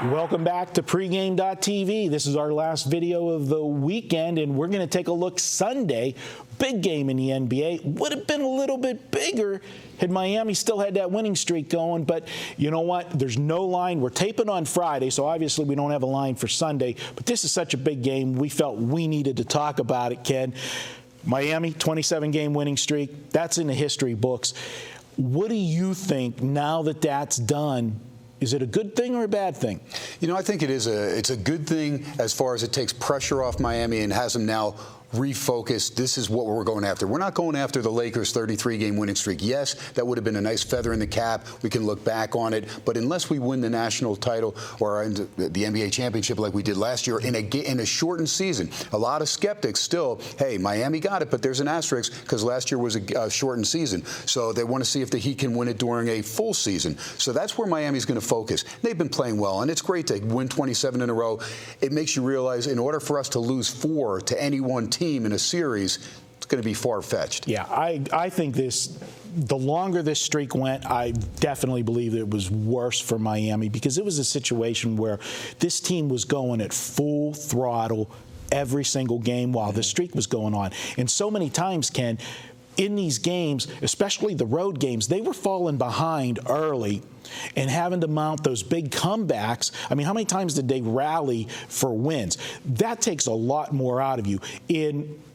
Welcome back to pregame.tv. This is our last video of the weekend, and we're going to take a look Sunday. Big game in the NBA. Would have been a little bit bigger had Miami still had that winning streak going, but you know what? There's no line. We're taping on Friday, so obviously we don't have a line for Sunday, but this is such a big game. We felt we needed to talk about it, Ken. Miami, 27-game winning streak. That's in the history books. What do you think now that that's done? Is it a good thing or a bad thing? You know, I think it's a good thing as far as it takes pressure off Miami and has them now refocused. This is what we're going after. We're not going after the Lakers' 33-game winning streak. Yes, that would have been a nice feather in the cap. We can look back on it. But unless we win the national title or the NBA championship like we did last year in a shortened season, a lot of skeptics still, hey, Miami got it, but there's an asterisk because last year was a shortened season. So they want to see if the Heat can win it during a full season. So that's where Miami's going to focus. They've been playing well, and it's great to win 27 in a row. It makes you realize in order for us to lose 4 to any one team in a series, it's going to be far-fetched. Yeah, I think the longer this streak went, I definitely believe it was worse for Miami because it was a situation where this team was going at full throttle every single game while the streak was going on. And so many times, Ken, in these games, especially the road games, they were falling behind early and having to mount those big comebacks. I mean, how many times did they rally for wins? That takes a lot more out of you.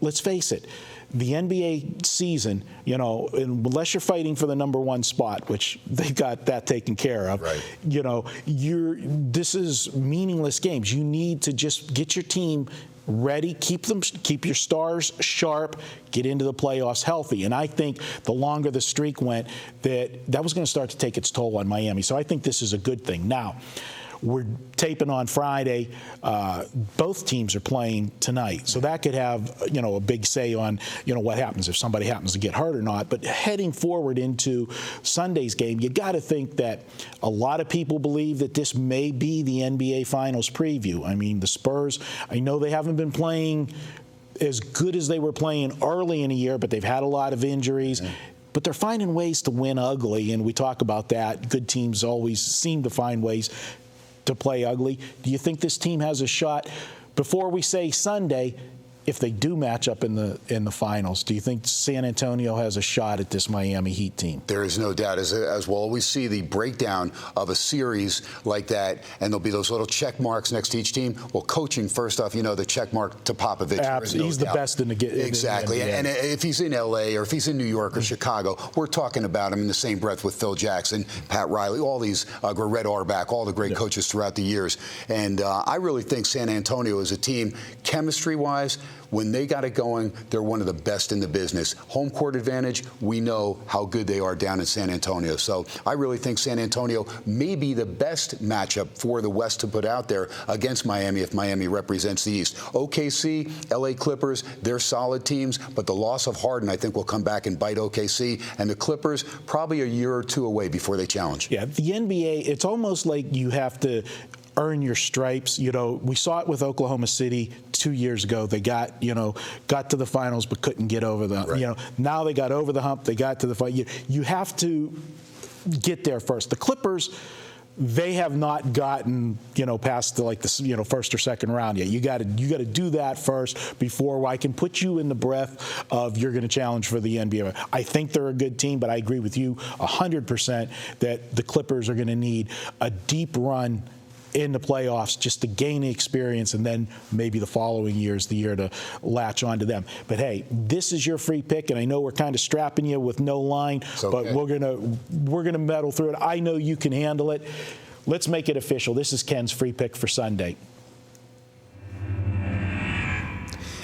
Let's face it, the NBA season, you know, unless you're fighting for the #1 spot, which they got that taken care of, right. You know, this is meaningless games. You need to just get your team ready, keep your stars sharp, get into the playoffs healthy. And I think the longer the streak went, that was going to start to take its toll on Miami. So I think this is a good thing. Now, we're taping on Friday. Both teams are playing tonight. So that could have, you know, a big say on, you know, what happens if somebody happens to get hurt or not. But heading forward into Sunday's game, you got to think that a lot of people believe that this may be the NBA Finals preview. I mean, the Spurs, I know they haven't been playing as good as they were playing early in the year, but they've had a lot of injuries. Mm-hmm. But they're finding ways to win ugly, and we talk about that. Good teams always seem to find ways to play ugly. Do you think this team has a shot? Before we say Sunday, if they do match up in the finals, do you think San Antonio has a shot at this Miami Heat team? There is no doubt. As we'll always see the breakdown of a series like that, and there'll be those little check marks next to each team. Well, coaching, first off, you know, the check mark to Popovich. Absolutely. He's the best in the game. Exactly. And if he's in L.A. or if he's in New York or Chicago, we're talking about him in the same breath with Phil Jackson, Pat Riley, all these, Red Auerbach, all the great coaches throughout the years. And I really think San Antonio is a team, chemistry-wise, when they got it going, they're one of the best in the business. Home court advantage, we know how good they are down in San Antonio. So I really think San Antonio may be the best matchup for the West to put out there against Miami if Miami represents the East. OKC, LA Clippers, they're solid teams, but the loss of Harden, I think, will come back and bite OKC. And the Clippers, probably a year or two away before they challenge. Yeah, the NBA, it's almost like you have to earn your stripes. You know, we saw it with Oklahoma City 2 years ago. They got to the finals but couldn't get over the, right. You know, now they got over the hump. They got to the final. You have to get there first. The Clippers, they have not gotten, you know, past the first or second round yet. You got to do that first before I can put you in the breath of you're going to challenge for the NBA. I think they're a good team, but I agree with you 100% that the Clippers are going to need a deep run in the playoffs just to gain the experience, and then maybe the following year is the year to latch on to them. But hey, this is your free pick, and I know we're kind of strapping you with no line, but we're gonna meddle through it. I know you can handle it. Let's make it official. This is Ken's free pick for Sunday.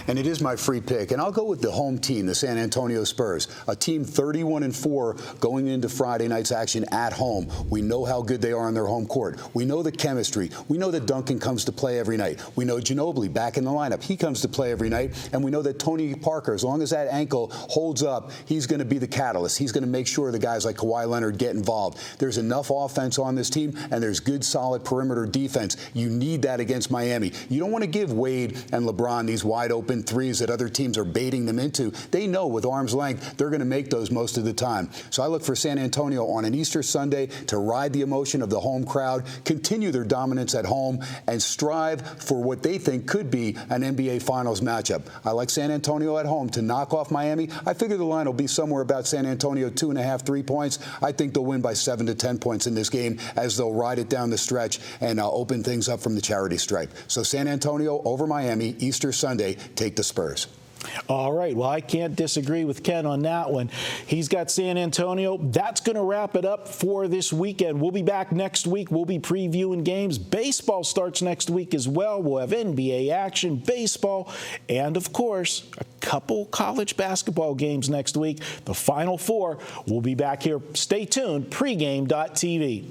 And it is my free pick. And I'll go with the home team, the San Antonio Spurs, a team 31-4 going into Friday night's action at home. We know how good they are on their home court. We know the chemistry. We know that Duncan comes to play every night. We know Ginobili back in the lineup. He comes to play every night. And we know that Tony Parker, as long as that ankle holds up, he's going to be the catalyst. He's going to make sure the guys like Kawhi Leonard get involved. There's enough offense on this team, and there's good, solid perimeter defense. You need that against Miami. You don't want to give Wade and LeBron these wide open open threes that other teams are baiting them into. They know with arm's length they're going to make those most of the time. So I look for San Antonio on an Easter Sunday to ride the emotion of the home crowd, continue their dominance at home, and strive for what they think could be an NBA Finals matchup. I like San Antonio at home to knock off Miami. I figure the line will be somewhere about San Antonio 2.5, 3 points. I think they'll win by 7 to 10 points in this game as they'll ride it down the stretch and open things up from the charity stripe. So San Antonio over Miami, Easter Sunday, take the Spurs. All right. Well, I can't disagree with Ken on that one. He's got San Antonio. That's going to wrap it up for this weekend. We'll be back next week. We'll be previewing games. Baseball starts next week as well. We'll have NBA action, baseball, and, of course, a couple college basketball games next week. The Final Four. We'll be back here. Stay tuned. Pregame.tv.